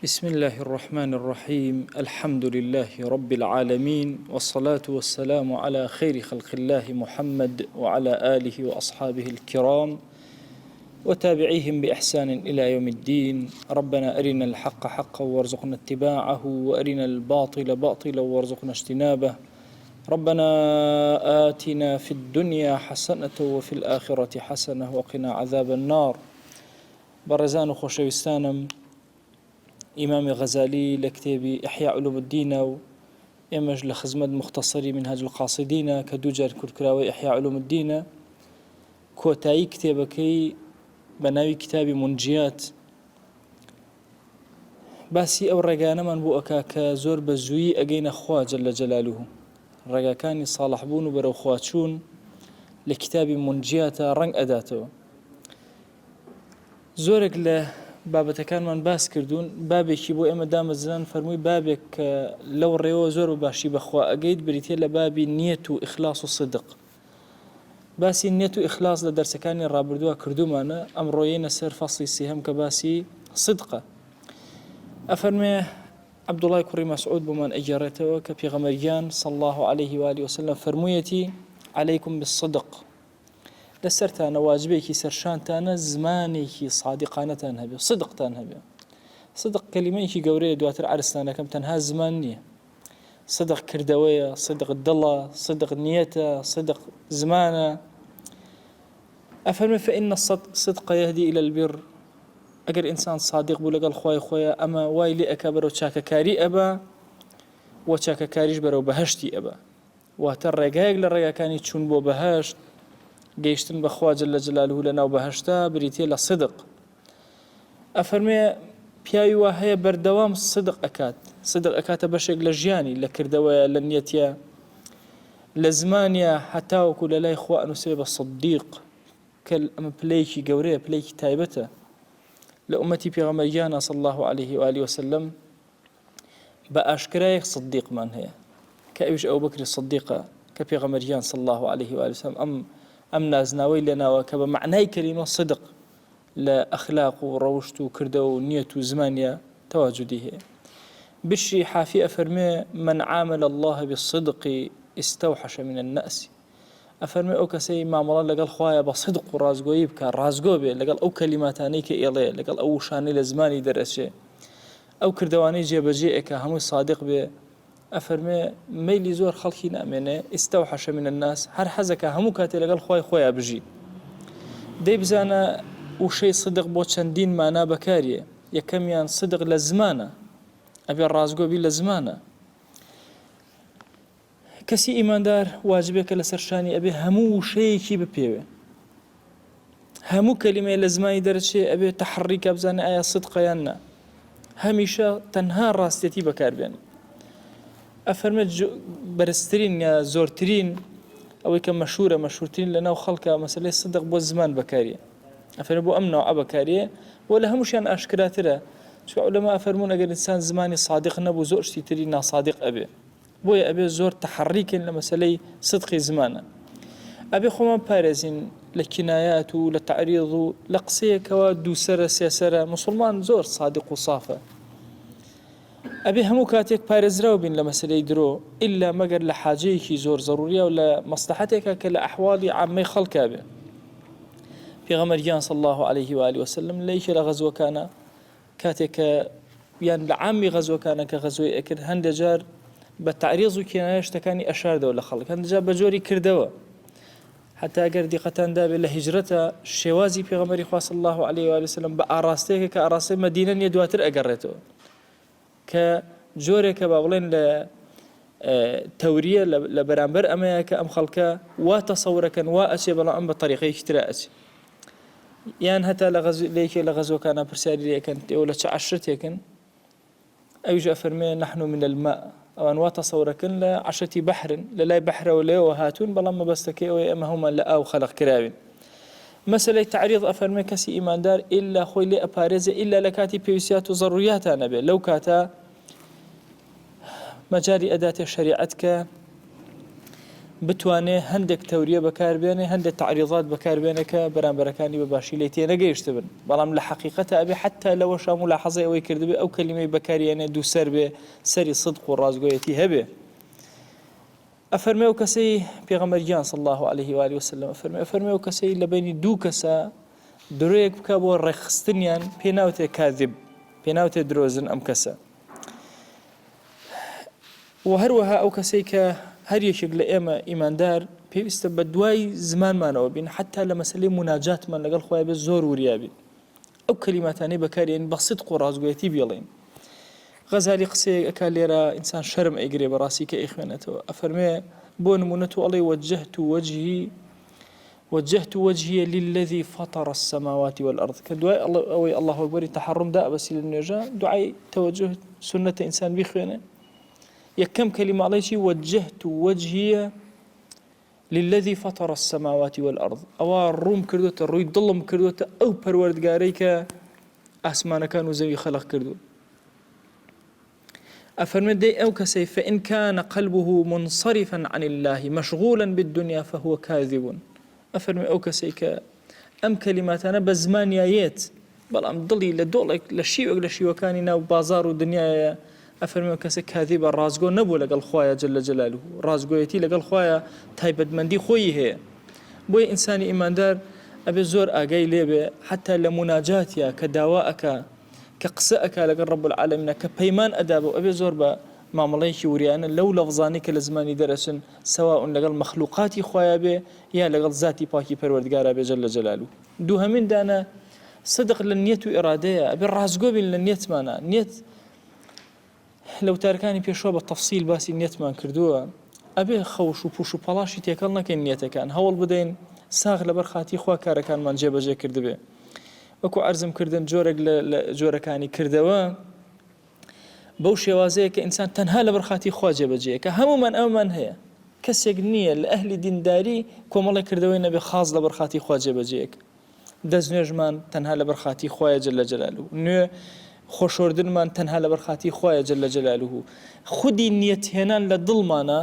بسم الله الرحمن الرحيم الحمد لله رب العالمين والصلاة والسلام على خير خلق الله محمد وعلى آله وأصحابه الكرام وتابعيهم بإحسان إلى يوم الدين. ربنا أرنا الحق حقا وارزقنا اتباعه وأرنا الباطل باطلا وارزقنا اجتنابه. ربنا آتنا في الدنيا حسنة وفي الآخرة حسنة وقنا عذاب النار. برزان خوشوستانم إمام غزالي لكتابي إحياء علوم الدين وإمج لخزمة مختصري منهاج القاصدين كدوجر كركراوي إحياء علوم الدين كوتاي كتابكي بناوي كتابي منجيات باسي أو رقانا من بؤكا كزور بزوي أجين أخوة جل جلاله رقا كاني صالح بون برو خواتشون لكتابي منجيات رنگ أداته زورك له بابەتەکان من باس کردوون بابێکی بۆ ئێمە دامەزران فەرمووی بابێک لەو ڕێوە زۆر و باشی بەخوا ئەگەیت بریتێ لە بابی نیەت و ئیخلاص و صدق. باسی نیەت و ئیخلاص لە دەرسەکانی ڕابردووە کردومانە ئەمڕۆیەنە سەر فەصلی سێهەم کە باسی صدقە. ئەفەرمێ عەبدوڵای کوڕی مەسعود بۆمان ئەگێڕێتەوە کە پێغەمبەریان صلی الله عليه وآله وسلم فەرموویەتی عەلەیکم بالصدق لسرتان واجبێکی سەرشانتانە زمانێکی صادقانەتان هەبێ صدقتان هەبێ. صدق کەلیمەیەکی گەورەیە دواتر عرستانەکەم تەنها زمان نییە. صدق کردەوەیە، صدق دڵە، صدق نیەتە، صدق زمانە. ئەفەرمێ فإن الصدق يهدي إلى البر. ئەگەر ئینسان صادق بوو لەگەڵ خوای خۆیە ئەمە وای لێ ئەکا بەرەو چاکەکاری ئەبا و چاکەکاریش بەرەو بەهەشتی ئەبا. واتە ڕێگایەک لە ڕێگاکانی چوون بۆ بەهەشت گەیشتن بەخوا جل جلاله لە ناو بەهەشتا بریتێ لە صدق. ئەفەرمێ پیاوی وا هەیە بەردەوام صدق ئەکات. صدق ئەکاتە بەشێک لە ژیانی لە کردەوەیە لە نیەتیە لە زمانیە هەتاوەکو لە لای خوا ئەنووسێ بە صدیق کە ئەمە پلەیەکی گەورەیە پلەیەکی تایبەتە لە ئومەتی پێغەمبەریانە صلی الله عليه وآله وسلم بە ئاشکرایەک صدیقمان هەیە کە ئەویش ئەو بەکری صدیقە کە پێغەمبەریان صلی الله عليه وآله وسلم ئەم نازناوەی لێناوە کە بە معنای کەلیمە صدق لە ئەخلاق و ڕەوشت و کردە و نیەت و زمانیە تەواجودی هەیە. بشری حافی ئەفەرمێ من عامل الله بالصدق استوحش من الناس. ئەفەرمێ ئەو کەسەی مامەڵە لەگەڵ خوایە بە صدق و ڕازگۆیی بکە ڕازگۆ بێ لەگەڵ ئەو کەلیماتانەی کە ئێڵێ لەگەڵ ئەو شانەی لە زمانی دەرەچێ ئەو کردەوانەی جێبەجێ ئەکە هەمووی صادق بێ. ئەفەرمێ مەیلی زۆر خەڵکی نامێنێ استوحش من الناس هەر حەزەکە هەموو کاتێ لەگەڵ خوای خۆیان بژی. دەی بزانە وشەی صدق بۆ چەندین مانا بەکاریە. یەکەمیان صدق لە زمانە ئەبێ ڕازگۆبی لە زمانە. کەسی ئیماندار واجبێکە لەسەر شانی ئەبێ هەموو وشەیەکی بپێوێ هەموو کەلیمەیە لە زمانی دەرەچێ ئەبێ تەحڕیکە بزانێ ئایا صدقە یان نا هەمیشە تەنها ڕاستێتی بەکاربێنێ. ئەفەرمێت بەرزترین یا زۆرترین ئەوەی کە مەشهورترین لە ناو خەڵکە مەسەلەی صدق بۆ زمان بەکاریە. ئەفەرمێ بۆ ئەم ناوعە بەکاریە و لە هەمووشیان ئاشکراترە چونکە عولەما ئەفەرموون ئەگەر ئینسان زمانی صادق نەبوو زۆر شتی تری ناصادق ئەبێ. بۆیە ئەبێ زۆر تەحەڕیکن لە مەسەلەی صدقی زمانە. ئەبێ خۆمان پارێزین لە کینایات و لە تعریض و لە قسەیەکەوە دووسەرە سێسەرە. موسڵمان زۆر صادق و صافە. ئەبێ هەموو کاتێک پارێزراو بین لە مەسەلەی درۆ ئیلا مەگەر لە حاجەیەکی زۆر ضروریە و لە مەسلحەتێکە کە لە ئەحواڵی عامەی خەڵکا بێ. پێغەمبەریان صلی الله عليه وآله وسلم لە یەکێ لە غەزوەکانە کاتێکە یان لە عامی غەزوەکانە کە غەزوەی ئەکرد هەندێک جار بە تعریض و کینایە شتەکانی ئەشاردەوە لە خەڵک هەندێک جار بە جۆری کردەوە حتا ئەگەر دیقەتان دابێت لە هیجرەتە شێوازی پێغەمبەری خوا صلی الله عليه وآله وسلم بە ئاراستەیەکە کە ئاراستەی مەدینە نیە دواتر ئەگەڕێتەوە کە جۆرێکە با بڵێن لە تەوریە لە بەرامبەر ئەمەیە کە ئەم خەڵکە وا تەسەورەکەن وا ئەچێ بەڵام ئەم بە طەریقەیەکی ترە ئەچێ. یان هەتا لەیەکێ لە غەزوەکانە پرسیاری لێکەن ئێوە لە چ عەشرەتێکن ئەویش ئەفەرمێ نحن من الماء ئەوان وا تەسەورەکەن لە عەشەتی بەحرن لە لای بەحرەوە لێەوە هاتوون بەڵام مەبەستەکەی ئەوەیە ئەمە هەمومان لە ئاو خەلق کراوین. مەسەلەی تعریض ئەفەرمێ کەسی ئیماندار ئیلا خۆی لێ ئەپارێزێ ئیلا لە کاتی پێویستیات و ضەڕوریاتانە بێ لەو کاتە مەجاری ئەداتێ شەریعەت کە بتوانێ هەندێک تەوریە بەکاربێنێ هەندێک تعریضات بەکاربێنێکە بەرامبەرەکانی بە باشی لێ تێنەگەیشتە بن بەڵام لە حقیقەتە ئەبێ حتا لەوە شام و لە حەزای ئەوەی کردبێ ئەو کەلیمەی بەکارێنێ دووسەر بێ سەری صدق و ڕازگۆیەتی هەبێ ئەفەرمێ و کەسەی پێغەمبەرگیان صلی الله عليه و آله وسلم ئەفەرمێ و کەسەی لە بینی دوو کەسە درۆیەک بکە بۆ ڕێکخستنیان پێناوتێ کاذب پێناوتێ درۆزن ئەم کەسە و هەروەها ئەو کەسەی کە هەر یەکێک لە ئێمە ئیماندار پێویستە بە دوای زمانمانەوە بین حتا لە مەسەلەی مناجاتمان لەگەڵ خۆی بێت زۆر وریابین ئەو کەلیماتانەی بەکارێن بە صدق و ڕازگۆیەتی بێڵێن غەزالی قسەیەک ئەکا لێرە ئینسان شەرم ئەیگرێ بەڕاستی کە ئەیخوێنێتەوە ئەفەرمێ بۆ نمونە تو ئەڵێ وجهت وجهي للذي فطر السماوات والأرض كدعاء الله أكبر تحرم دا بس للنجاة دعاء توجه سنة إنسان بيخوانه يكم كلمة عليه وجهت وجهي للذي فطر السماوات والأرض أو الروم كردوت الروي ضلم كردوت أو پروردگاريك أسمان كانوا زي خلق كردو أفرمي دي أو كسي فإن كان قلبه منصرفا عن الله مشغولا بالدنيا فهو كاذب أفرمي أو كسي أم كلمات أنا بزمان يايت بل أم ضلي لدولك لشيوك كان ناو بازار ودنيا أفرمي كسي كاذب الرازقو نبو لقل خوايا جل جلاله رازقو يتي لقل خوايا تايبد مندي خوي هي بوي إنساني إيمان دار أبي زور آقاي ليبي حتى لمناجاتيا كدواءك كقسأك لقل رب العالمين كبيمان أدابه أبي زور معاملەیەکی وریانە لەو لەفزانی کە لە زمانی دەرەچن سەواء لەگەڵ مەخلوقاتی خۆیان بێ یا لەگەڵ ذاتی پاکی پەروەردگارە بێ جەل جەلالوه دووهەمین دانە صدق لە نیەت و ئێرادەیە ئەبێ ڕازگۆ بین لە نیەتمانە نیەت لەو تارەکانی پێشەوە بە تەفسیل باسی نیەتمان کردووە ئەبێ خەوش و پوش و پەڵاشی تێکەڵ نەکەین نیەتەکان هەوڵ بدەین ساغ لەبەر خاتی خوا کارەکانمان جێبەجێ کردبێ وەکو عەرزم کردن جۆرێک لە جۆرەکانی کردەوە بەو شێوازەیە کە ئینسان تەنها لەبەر خاتی خوا جێبەجێیە کە هەمومان ئەومان هەیە کەسێک نییە لە ئەهلی دینداری کۆمەڵی کردەوەی نەبێ خاص لەبەر خاتی خوا جێبەجێیەک دەستنوێژمان تەنها لەبەر خاتی خوایە جل جەلالوه نوێ خۆشۆردنمان تەنها لەبەر خاتی خوایە جل جەلالوه خودی نیەت هێنان لە دڵمانە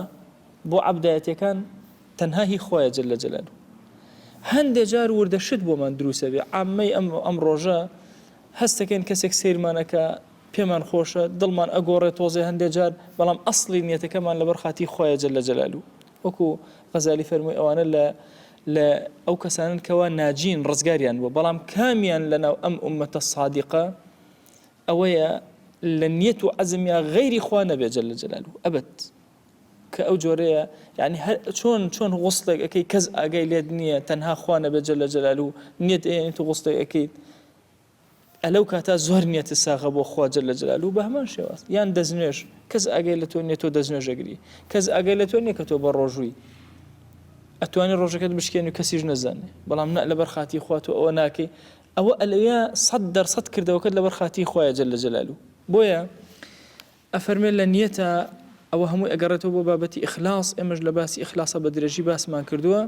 بۆ عەبدایەتەکان تەنها هی خوایە جل جەلالوه هەندێک جار وردەشت بۆمان دروسە بێ عامەی ئەم ڕۆژە هەستەکەین کەسێک سیرمانەکە پێمان خۆشە دڵمان ئەگۆڕێت تۆزێ هەندێک جار بەڵام ئەسڵی نیەتەکەمان لەبەر خاتی خوایە جل جەلالوه وەکو غەزالی فەرمووی ئەوانە لە ئەو کەسانن کەوا ناجین ڕزگاریان بووە بەڵام کامیان لەناو ئەم ئومەتە سادیقە ئەوەیە لە نیەت و عەزمیان غەیری خوا نەبێ جل جەلالوه ئەبەد کە ئەو جۆرەیە یعنی چۆن غوسڵێک ئەەکەی کەس ئاگای لێت نییە تەنها خوا نەبێ جل جەلالوه نیەت ئێنی تو غوسڵێک ئەەکەیت ئەلەو کاتا زۆر نیەتە ساغە بۆ خوا جل جەلالوه بە هەمان شێواز یان دەستنوێژ کەس ئاگای لە تۆ نییە تۆ دەستنوێژەگری کەس ئاگای لە تۆ نییە کە تۆ بە ڕۆژووی ئەتوانی ڕۆژەکەت بشکێنی و کەسیش نەزانێ بەڵام لەبەر خاتی خوا تۆ ئەوە ناکەی ئەوە ئەلەوەیە 100% کردەوەکەت لەبەر خاتی خوایە جل جەلالوه بۆیە ئەفەرمێ لە نیەتە ئەوە هەمووی ئەگەڕێتەوە بۆ بابەتی ئیخلاص ئێمەش لە باسی ئیخلاسە بە درێژی باسمان کردووە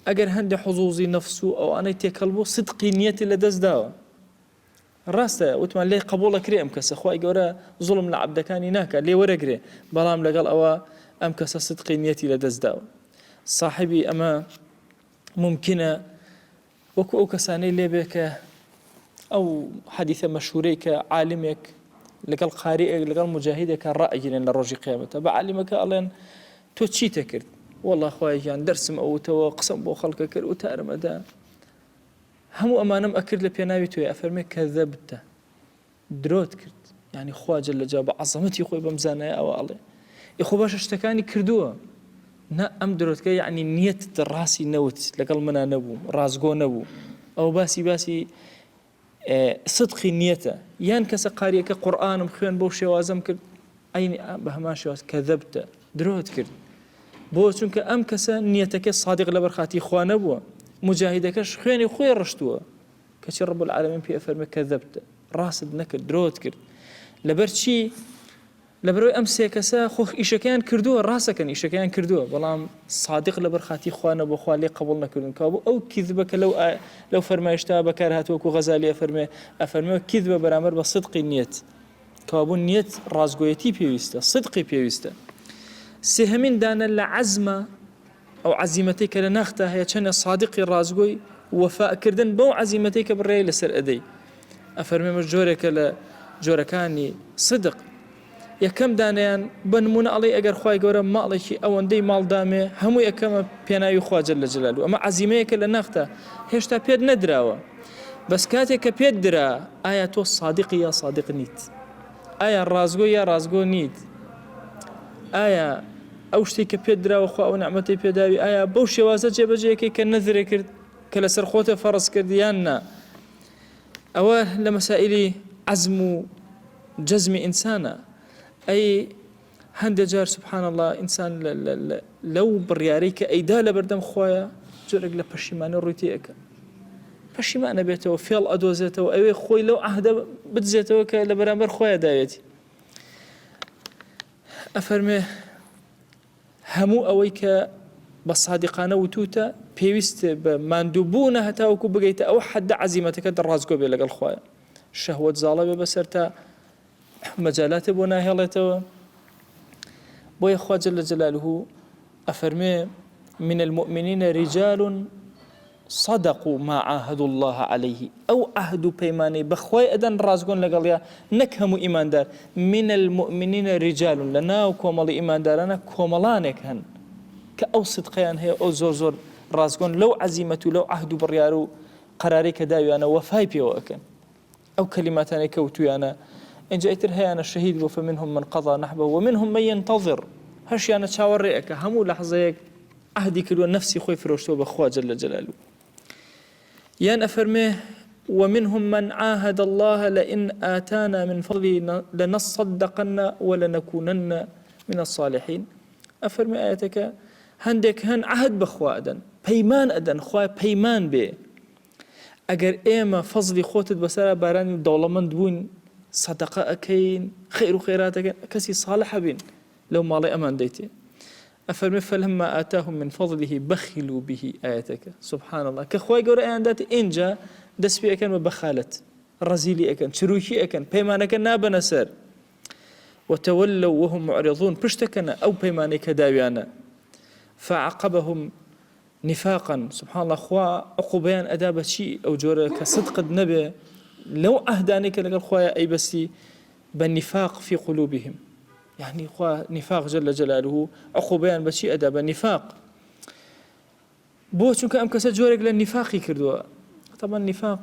ئەگەر هەندێک حوزوزی نەفس و ئەوانەی تێکەڵ بوو صدقی نیەتی لە دەست داوە ڕاستە وتمان لێ قبوڵە کرێ ئەم کەسە خوای گەورە زوڵم لە عەبدەکانی ناکات لێ وەرەگرێ بەڵام لەگەڵ ئەوە ئەم کەسە صدقی نیەتی لە دەست داوە صاحبی ئەمە ممکنە وەکو ئەو کەسانەی لێبێ کە ئەو حەدیثە مەشهورەی کە عالمێک لەگەڵ قاریئێک لەگەڵ مجاهیدێکە ڕائەگیرێن لە ڕۆژی قیامەتە بە عالمەکە ئەڵێن تۆ چیتە کرد والله خوایان دەرسم ئەوتەوە قسم بۆ خەڵکە کرد و تارمەدا هەموو ئەمانم ئەکرد لە پێناوی توێ ئەفەرمێ کەذەبتە درۆت کرد یعنی خوا جل جلاله بە عەزەمەتی خۆی بەم زانایە ئەوە ئەڵێ ئیخۆ باشە شتەکانی کردووە نا ئەم درۆتکە یعنی نیەتت ڕاستی نەوت لەگەڵ منە نەبوو ڕازگۆ نەبوو ئەو باسی صدقی نیەتە یان کەسە قاریەکە قورئانم خوێن بەو شێوازەم کرد ئەینی بە هەمان شێواز کەذەبتە درۆت کرد بۆ چونکە ئەم کەسە نیەتەکە صادق لەبەر خاتی خوا نەبووە مجاهیدەکەش خوێنی خۆی ڕشتووە کەچی رب العالمین پێ ئەفەرمێ کەذەبتە ڕاست نەکرد درۆت کرد لەبەر چی لەبەرەوەی ئەم سێ کەسە خۆ ئیشەکەیان کردووە ڕاستەکەن ئیشەکەیان کردووە بەڵام صادق لەبەر خاتی خوا نەبوو خوا لێ قبوڵ نەکردن کابوو ئەو کیذبەکە لەو فەرمایشتا بەکار هاتووەکو غەزالی ئەفەرمێ کیذبە بەرامبەر بە صدقی نیەت کابوو نیەت ڕازگۆیەتی پێویستە صدقی پێویستە سێهەمین دانە لە عەزمە ئەو عەزیمەتەی کە لە ناختا هەیە چەنە صادقی ڕازگۆی وەفاکردن بەو عەزیمەتەی کە بڕێ لەسەر ئەدەی ئەفەرمێمە جۆرێکە لە جۆرەکانی صدق یەکەم دانیان بە نمونە ئەڵێ ئەگەر خوای گەورە ماڵێکی ئەوەندەی ماڵدامێ هەموو یەکەمە پێناوی خوا جەل جەلالوهو ئەمە عەزیمەیەکە لە ناختا هێشتا پێت نەدراوە بەس کاتێک کە پێت درا ئایا تۆ صادقی یا صادق نیت ئایا ڕازگۆ یا ڕازگۆ نیت ئایا ئەو شتێک کە پێت دراوە خوا ئەو نعمەتەی پێداوی ئایا بەو شێوازە جێبەجێیەکەی کە نەذرێ کرد کە لەسەر خۆتە فەرز کردیان نا ئەوە لە مەسائلی عەزم و جەزمی ئینسانە ئەی هەندێک جار سبحان الله ئینسان لەو بڕیارەی کە ئەیدا لە بەردەم خۆیە جۆرێک لە پەشیمانە ڕووی تێەکە پەشیمانە بێتەوە فێڵ ئەدۆزێتەوە ئەوێ خۆی لەو عەهدە بدزێتەوە کە لە بەرامبەر خۆیە داوێتی ئەفەرمێ هەموو ئەوەی کە بە سادقانە وتوتە پێویستە بە ماندووبوونە هەتاوەکو بگەیتە ئەو حەدە عەزیمەتەکە ڕازگۆ بێ لەگەڵ خۆیە شەهوەت زاڵە بێ بەسەر تا مەجالاتێ بۆ ناهێڵێتەوە بۆیە خوا جەل جەلالوهو ئەفەرمێ من المؤمنين رجال صدقوا ما عاهدوا الله عليه أو عهد بيماني بخواي أدن رازقون لقاليا نكهموا إيمان دار من المؤمنين رجال لنا وكومل إيمان دارنا كوملانك هن كأو صدقيان هي أو زور زور رازقون لو عزيمة لو عهد بريارو قراري كداوي أنا وفاي بيوأكن أو كلماتاني كوتوي أنا إن جاءت هي أنا الشهيد فمنهم من قضى نحبه ومنهم من ينتظر هش أنا تشاور رأيك همو لحظة عهدي كلو نفسي خوي فروشتو بخوا جل جلاله يان أفرميه ومنهم من عاهد الله لئن آتانا من فضله لنصدقن ولنكونن من الصالحين أفرمي آياتك هندك هن عهد بخوا أدن بيمان أدن خوا بيمان بي أجر إيما فضلي خوتت بسارة باراني دولمند بون صدقة أكين خير وخيرات أكين كسي صالح بين لو مالي أمان ديتي أفرمي فلما آتاهم من فضله بخلوا به آياتك سبحان الله كخواي قول آيان داتي إنجا دس بي أكن وبخالت رزيلي أكن شروكي أكن بيمانك نابنا سر وتولوا وهم معرضون بشتكنا أو بيمانك داويانا فعقبهم نفاقا سبحان الله خوا عقوبيان أدابة شيء أو جورك صدق النبي لو أهدانك لقال خوايا أي بسي بالنفاق في قلوبهم يعني خوا نفاق جل جلاله عقوبيان بشي أدابة نفاق بو چونك أم كسا جورك للنفاق كردوا طبعا النفاق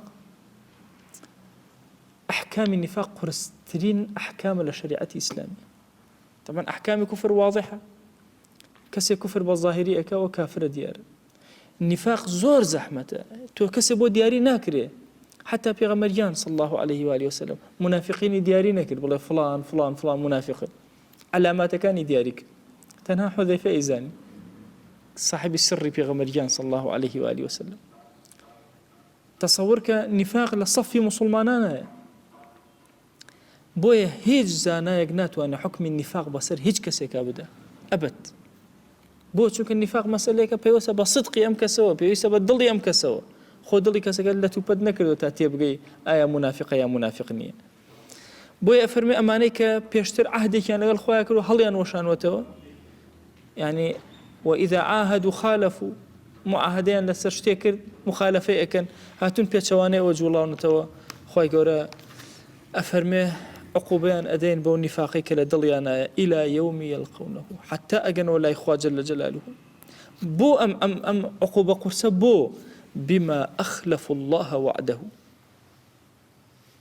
أحكام النفاق قرسترين أحكام لشريعة إسلامية طبعا أحكام كفر واضحة كسي كفر بالظاهرية أكا وكافر ديار النفاق زور زحمته تو كسي بو دياري ناكري حتى بيغمريان صلى الله عليه وآله وسلم منافقين دياري ناكر بلا فلان فلان فلان منافق علامات كان ديارك تنها حذيفة إيزاني صاحب السر بيغمريان صلى الله عليه وآله وسلم تصورك نفاق لصفي مسلمانانا بويا هيج زانايق ناتوانا حكم النفاق بسر هيج كسيكا بدا أبد بو چونك النفاق مسألة بيوسا بصدقي أم كسوا بيوسا بدلي أم كسوا خودلي كسا قال لا تبد نكردو تاتي بقي آية منافقة يا منافقنية بويا أفرمي أمانيك بيشتر عهدك يعني قال خوايا كرو هليان وشان وتوا يعني وإذا عاهدوا خالفوا معاهدين لسرشتيكر مخالفة أكن هاتون بيتشواني وجولا ونتوا خوايا كورا أفرمي عقوبان أدين بو نفاقي كلا دليانا إلى يوم يلقونه حتى أجن ولا إخوة جل جلاله بو أم عقوبة قرصة بو بما أخلفوا الله وعده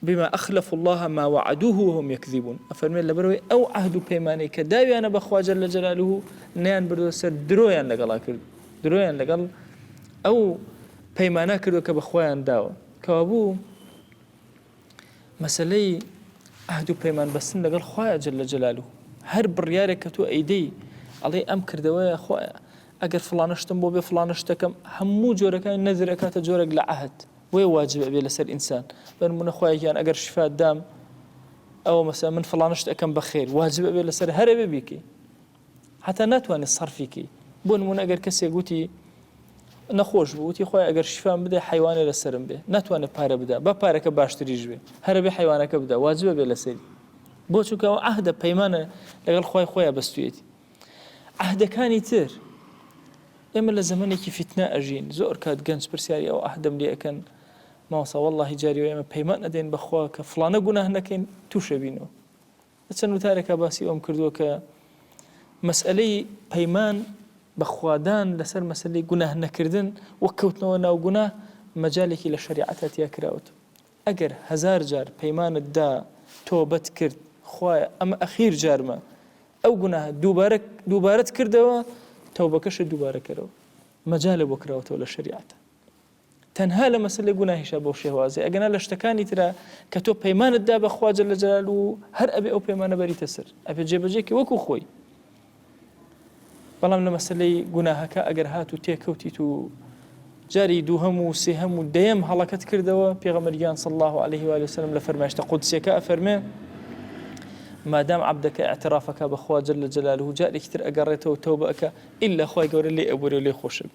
بما أخلفوا الله ما وعدوه وهم يكذبون أفرمي لبروي أو عهد بيماني كداوي أنا بخوا جل جلاله نيان بردو سر درويان لقلا كرد درويان لقل أو بيمانا كردو كبخوان داو كوابو مسألة عهد بيمان بسن لقل خوايا جل جلاله هر بريارك كتو أيدي علي أم كردويا خوايا أجر فلانشتم بو بفلانشتكم همو جوركان نذر أكات جورك لعهد وواجب أبي لسر إنسان بل من أخويا كان أجر شفاء دام أو مثلا من فلانشت أكم بخير واجب أبي لسر هرب بيكي حتى ناتواني الصرفيكي بون من أجر كسي قوتي نخوش بوتي خويا أجر شفاء بده حيواني لسرم به ناتواني بارة بده ببارك باشتريج به هرب حيوانك بده واجب أبي لسر بوتو كأو عهد بيمانة لقال خويا بستويتي عهد كان يتر ئێمە لە زەمانێکی فتنە ئەژین زۆر کات گەنج پرسیاری ئەو ئەهدەم لێ ئەەکەن ماوەسا وەڵڵاهی جاریەوە ئێمە پەیمان ئەدەین بەخوا کە فڵانە گوناه نەکەین تووشە بینەوە. چەند وتارێکە باسی ئەوم کردووە کە مەسئلەی پەیمان بەخوادان لەسەر مەسئلەی گوناه نەکردن وەک کەوتنەوە ناو گوناه مەجالێکی لە شەریعەتە تیا کراوەتەوە. ئەگەر 1000 جار پەیمانت دا تۆبەت کرد خوایە ئەمە ئەخیر جارمە ئەو گوناه دووبارەت کردەوە تەوبەکەشە دووبارەکەرەوە مەجالە بۆ کراوەتەوە لە شەریعەتە. تەنها لە مەسەلەی گوناهیشە بۆ شێوازێ ئەگەنا لە شتەکانی ترە کە تۆ پەیمانت دا بەخوا جەل جەلالوهو و هەر ئەبێ ئەو پەیمانە بەریتە سەر ئەبێ جێبەجێکی وەکو خۆی. بەڵام لە مەسەلەی گوناهەکە ئەگەر هات و تێکەوتیت و جاری دووهەم و سێهەم و دەیەم هەڵەکەت کردەوە پێغەمبەریان صلی الله عليه و سلم لە فەرمایشتە قودسیەکە ئەفەرمێ مادام عەبدەکە اعترافەکە بەخوا جەل جەلالوهو جارێکی تر ئەگەڕێتەوە تەوبە ئەکە ئیلا خوای گەورە لێ ئەبوورێ و لێ خۆشە.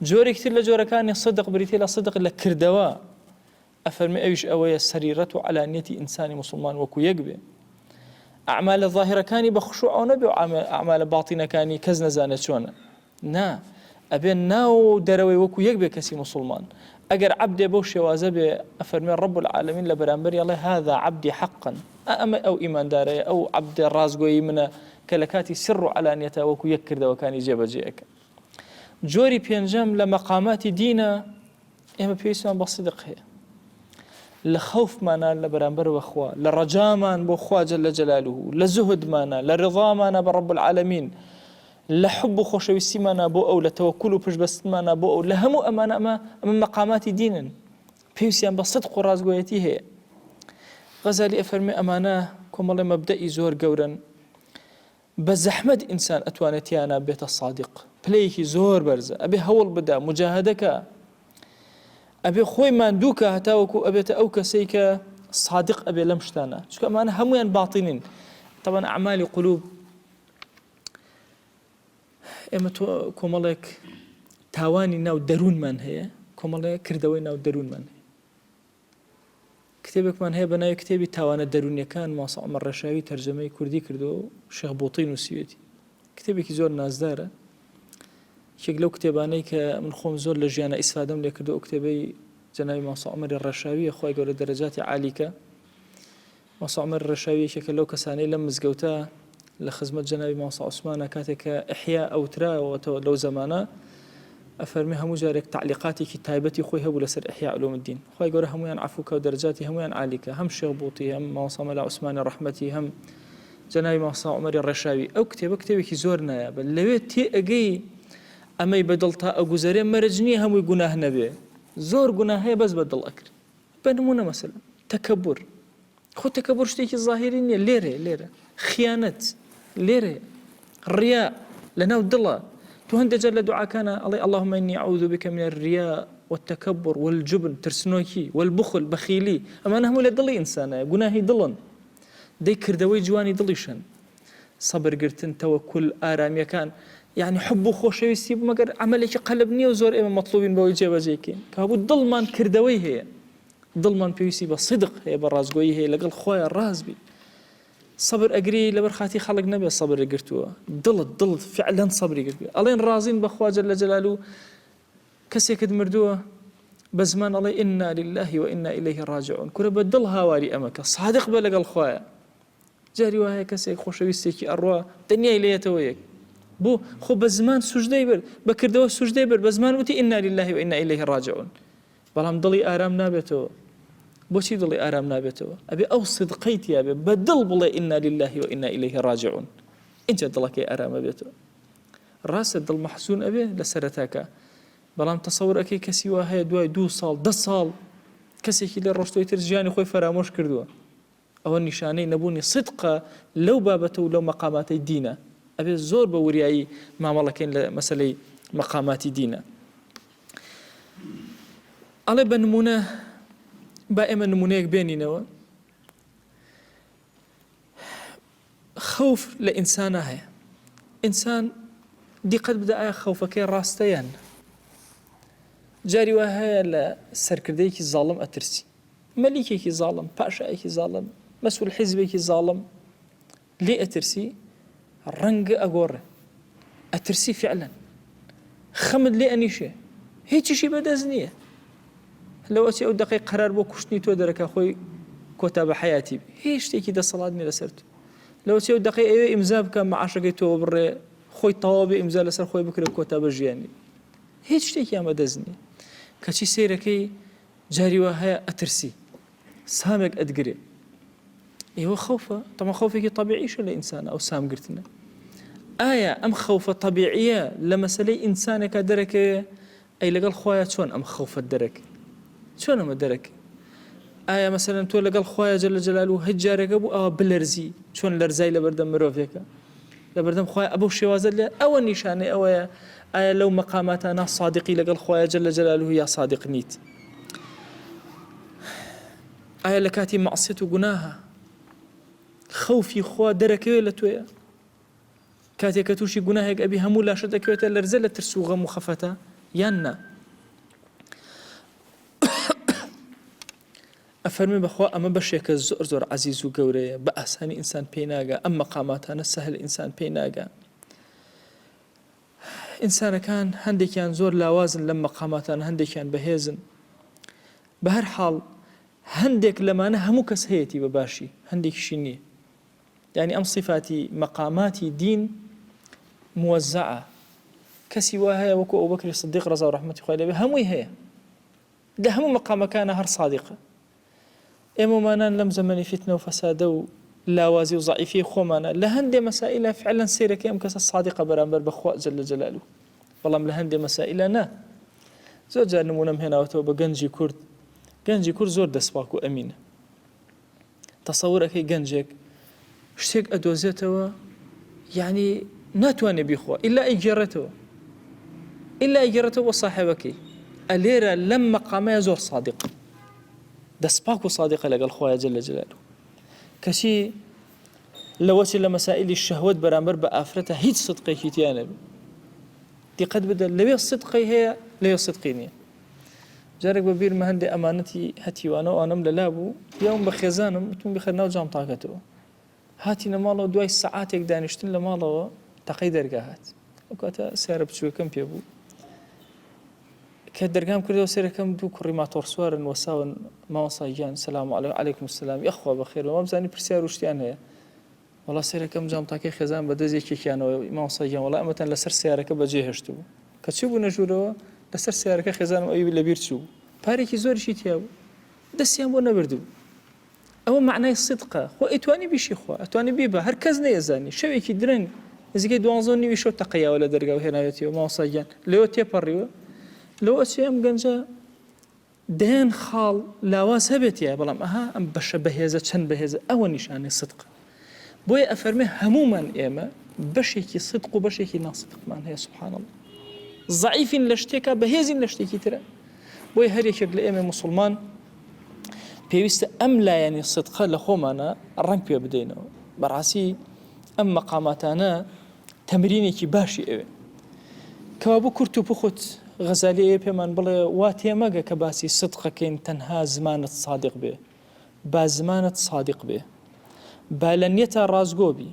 جۆرێکی تر لە جۆرەکانی صدق بریتێ لە صدق لە کردەوە ئەفەرمێ ئەویش ئەوەیە سەریرەت و عەلانیەتی ئینسانی مسلمان وەکو یەک بێ. ئەعمالە ظاهرەکانی بە خوشوع ئەو نەبێ و ئەعمالە باتینەکانی کەس نەزانێت چۆنە. نا ئەبێ ناو دەرەوەی وەکو یەک بێ کەسی مسلمان. ئەگەر عەبدێ بەو شێوازە بێ ئەفەرمێ رب العالمین لە بەرامبەری ئەڵێ هذا عەبدی حەقا ئەمە ئەو ئیماندارەیە ئەو عەبدە ڕازگۆیی منە کە لە کاتی سر و عەلانیەتە وەکو یەک کردەوەکانی جێبەجێەکە. جۆری پێنجەم لە مەقاماتی دینە ئێمە پێویستمان بە صدق هەیە لە خەوفمانە لە بەرامبەر بەخوا لە ڕەجامان بۆ خوا جەل جەلالوهو لە زوهدمانە لە ڕضامانە بە رب العالمین لە حب و خۆشەویستیمانە بۆ ئەو لە تەوەکل و پشتبەستمانە بۆ ئەو لە هەموو ئەمانە ئەمە مەقاماتی دینن پێویستیان بە صدق و ڕازگۆیەتی هەیە. غەزالی ئەفەرمێ ئەمانە کۆمەڵێ مەبدەئی زۆر گەورن بە زەحمەت ئینسان ئەتوانێتیانە بێتە صادق پلەیەکی زۆر بەرزە ئەبێ هەوڵ بدا مجاهدەکە ئەبێ خۆی ماندووکە هەتاوەکو ئەبێتە ئەو کەسەی کە صادق ئەبێ لەم شتانە چونکە ئەمانە هەمویان باتینین. طبعا ئەعمالی قولوب ئێمە تۆ کۆمەڵێک تاوانی ناو دەروونمان هەیە کۆمەڵێک کردەوەی ناو دەروونمان هەیە. کتێبێکمان هەیە بە ناوی کتێبی تاوانە دەرونیەکان ماسە عومەر ڕەشاوی تەرجەمەی کوردی کردەوە و شێخ بووتی نووسیوێتی. کتێبێکی زۆر نازدارە یەک لەو کتێبانەی کە من خۆم زۆر لە ژیانە ئیسفادەم لێ کردو ئەو کتێبەی جەنابی ماسە عومەری ڕەشاویە خوای گەورە دەرەجاتی عالیکە. ماسە عومەر ڕەشاوی یەکێکە لەو کەسانەی لەم مزگەوتە لە خزمەت جەنابی ماسە عوسمانە کاتێککە ئیحیا ئەوتراوەتەوە لەو زەمانە ئەفەرمی هەموو جارێک تعلیقاتێکی تایبەتی خۆی هەبوو لەسەر ئیحیا علوم الدین خوای گەورە هەمویان عەفوکە و دەرەجاتی هەمویان عالیکە هەم شێخ بووتی هەم ماسە مەلا عوسمانی ڕەحمەتی هەم جەنابی ماسە عومەری ڕەشاوی. ئەو کتێبە کتێبێکی زۆر نایابە لەوێ تێ ئەگەی ئەمەی بەدڵ تا ئەگوزارێ مەرج نییە هەمووی گوناه نەبێ زۆر گوناه هەیە بەس بەدڵ ئەکرد. بە نمونە مەسەلەن تەکەبور خۆ تەکەبور شتێکی ظاهری نییە لێرە خیانەت لێرە ڕیا لەناو دڵە تو هەندێک جار لە دوعاکانە ئەڵێ اللهم إني أعوذ بك من الرياء والتكبر والجبن ترسنۆکی والبخل بەخیلی ئەمانە هەموو لە دڵی ئینسانە گوناهی دڵن دەی کردەوەی جوانی دڵیشن سەبرگرتن تەوەکل ئارامیەکان يعني حب و خۆشەویستی مەگەر عملێکی قەلب نییە و زۆر ئێمە مەطلوبین بەوەی جێبەجێکەین کە هەبوو دڵمان کردەوەی هەیە دڵمان پێویستی بە صدق هەیە بە ڕازگۆیی هەیە لەگەڵ خۆیان ڕازبی صبر ئەگری لەبەر خاتی خەڵک نەبێ سەبر گرتووە دڵت فعلا سەبری گرتووە ئەڵێن ڕازین بەخوا جەل جەلالوهو کەسێکت مردووە بە زمان ئەڵێ ئینا لله وئینا ئیلەیه ڕاجعون کورە بە دڵ هاواری ئەمەکە صادق بە لەگەڵ خۆیە. جاری وایە کەسێک خۆشەویستێکی ئەڕوا دنیای لێتەوە یەک بۆ خۆ بە زمان سوژدەی بر بەکردەوە سوژدەی بر بە زمان وتی ئینا لله وئینا ئیلەیه ڕاجعون بەڵام دڵی ئارام نابێتەوە. بۆچی دڵی ئارام نابێتەوە ئەبێ ئەو صدقەیتیا بێ بە دڵ بڵێ ئینا لله وئینا ئیلەیه ڕاجعون اینجا دڵەکەی ئارامە بێتەوە. ڕاستە دڵ مەحزون ئەبێ لە سەرەتاکە بەڵام تەسەور ئەکەی کەسی وا هەیە دوای 2 ساڵ 10 ساڵ کەسێکی لە ڕۆژتۆی تر ژیانی خۆی فەرامۆش کردووە ئەوە نیشانەی نەبوونی صدقە لەو بابەتە و لەو مەقاماتی دینە. ئەبێ زۆر بە وریایی مامەڵەکەین لە مەسەلەی مەقاماتی دینە. ئەڵێ بە نمونە با ئێمە نمونەیەک بێنینەوە خەوف لە ئینسانە هەیە ئینسان دیقەت بدە ئایا خەوفەکەی ڕاستەیان جاری وا هەیە لە سەرکردەیەکی زاڵم ئەترسی مەلیکێکی زاڵم پاشایەکی زاڵم مەسئول حیزبێکی زاڵم لێ ئەترسی ڕەنگە ئەگۆڕێ ئەترسی فعلا خەمت لێ ئەنیشێ هیچیشی بەدەست نییە لەوەچی ئەو دقی قەرار بۆ کوشتنی تۆ دەرەکە خۆی کۆتا بە حیاتی هیچ شتێکی دەسەڵات نیە لەسەر تو لەوەچی ئەو دقی ئەوێ ئیمزا بکە مەعاشەکەی تۆ بڕێ خۆی تەواو بێ ئیمزا لەسەر خۆی بکرێت کۆتا بە ژیانی هیچ شتێکیان بەدەست نییە کەچی سیرەکەی جاری وە هەیە ئەترسی سامێک ئەدگرێ ئێوە خەوفە تەمە خەوفێکی طبیعیشە لە ئینسانە ئەو سامگرتنە ئایا ئەم خەوفە طبیعیە لە مەسەلەی ئینسانێکە دەرەکەوێ ئەی لەگەڵ خۆیان چۆن ئەم خەوفەت دەرەکە چۆن ئەمە دەرەکە ئایا مەسەلەن تۆ لەگەڵ خۆیان جەل جەلالوه هیچ جارێکە بوو ئەوە بلەرزی چۆن لەرزای لەبەردەم مرۆڤێکە لەبەردەم خۆیان ئەبەو شێوازە لێ ئەوە نیشانەی ئەوەیە ئایا لەو مەقاماتانە صادقی لەگەڵ خۆیان جەل جەلالوه یا صادق نیت ئایا لە کاتی مەعسیەت و گوناهە خەوفی خوا دەرەکەوێت لە تۆیە کاتێک کە تووشی گوناهێک ئەبی هەموو لاشە دەکەوێتە لەرزە لە ترس و غەم و خەفەتە یان نا ئەفەرمێ بەخوا ئەمە بەشێکە زۆر زۆر عەزیز و گەورەیە بە ئاسانی ئینسان پێی ناگا ئەم مەقاماتانە سەهل ئینسان پێی ناگا ئینسانەکان هەندێکیان زۆر لاوازن لەم مەقاماتان هەندێکیان بەهێزن بە هەر حاڵ هەندێک لەمانە هەموو کەس هەیەتی بە باشی هەندێکیشی نییە یعنی ئەم صفاتی مەقاماتی دین موزعە کەسی وا هەیە وەکو ئەوبەکری سدیق ڕەزا و ڕەحمەتی خوای لێبێ هەمووی هەیە لە هەموو مەقامەکانە هەر صادقە ئێمەمانان لەم زەمەنی فتنە و فەسادە و لاوازی و ضعیفی خۆمانە لە هەندێک مەسائلە فعلا سیرەکەی ئەم کەسە صادقە بەرامبەر بەخوا جەل جەلالوه بەڵام لە هەندێک مەسائلە نا زۆر جار نمونەم هێناوەتەوە بە گەنجی کورد زۆر دەسپاک و ئەمینە تەسەوورەکەی گەنجێک شتێک ئەدۆزێتەوە یعنی ناتوانێ بیخوا ئیلا ئیگەڕێتەوە بۆ ساحێبەکەی ئەلێرە لەم مەقامەیە زۆر صادق دەسپاک و صادقە لەگەڵ خوایە جەل جەلالوه کەچی لەوەچی لە مەسائلی شەهوەت بەرامبەر بە ئافرەتە هیچ صدقێکی تیا نەبێ دیقەت بدە لەوێ صدقی هەیە لەوێ صدقی نییە جارێک بە بیرمە هەندێک ئەمانەتی هەتیوانە و ئانەم لەلا بوو پیاوم بە خێزانم وتم بخەر ناو جامتاکەتەوە هاتینە ماڵەوە دوای سەعاتێک دانیشتن لە ماڵەوە تەقەی دەرگا هات ئەو کاتە سیارە بچووەکەم پێ بوو کە دەرگام کردەوە سێرەکەم دوو کوڕی ماتۆڕسوارن وەساون ماوەسای گیان سەلام عەلەیکم سەلام یەخوا بەخێر وەمە بزانی پرسیار و شتیان هەیە وەڵا سێرەکەم جامتاکەی خێزان بە دەستێکێکیانەوە ماوەسای گیان وەڵا ئەمەتەن لەسەر سیارەکە بەجێ هێشت بوو کە چی بوو نەژوورەوە لەسەر سیارەکە خێزانم ئەوی لەبیر چوو پارێکی زۆریشی تیا بوو دەستیان بۆ نەبردوو ئەوە معنای صدقە خۆ ئەتوانی بیشی خوا ئەتوانی بیبە هەر کەس نەیەزانی شەوێکی درەنگ نزیکەی 12 شەو تەقەیاوە لە دەرگاو هێناوێتەوە ماوەسای گیان لەوە تێپەڕیوە لەوە چێ ئەم گەنجە دەیان خاڵ لاواز هەبێتە بەڵام ئەها ئەم بەشە بەهێزە چەند بەهێزە ئەوە نیشانەی صدقە بۆیە ئەفەرمێ هەمومان ئێمە بەشێکی صدق و بەشێکی ناصدقمان هەیە سبحان الله ضعیفین لە شتێکە بەهێزین لە شتێکی ترە بۆیە هەر یەکێک لە ئێمە موسڵمان پێویستە ئەم لایەنی صدقە لە خۆمانە ڕەنگ پێ بدەینەوە بەڕاستی ئەم مەقاماتانە تەمرینێکی باشی ئەوێ کەوا بۆ کورت و پخوت غەزالی ئەوێ پێمان بڵێ وا تێمەگە کە باسی صدقەکەین تەنها زمانت صادق بێ با زمانت صادق بێ با لە نیەتە ڕازگۆ بی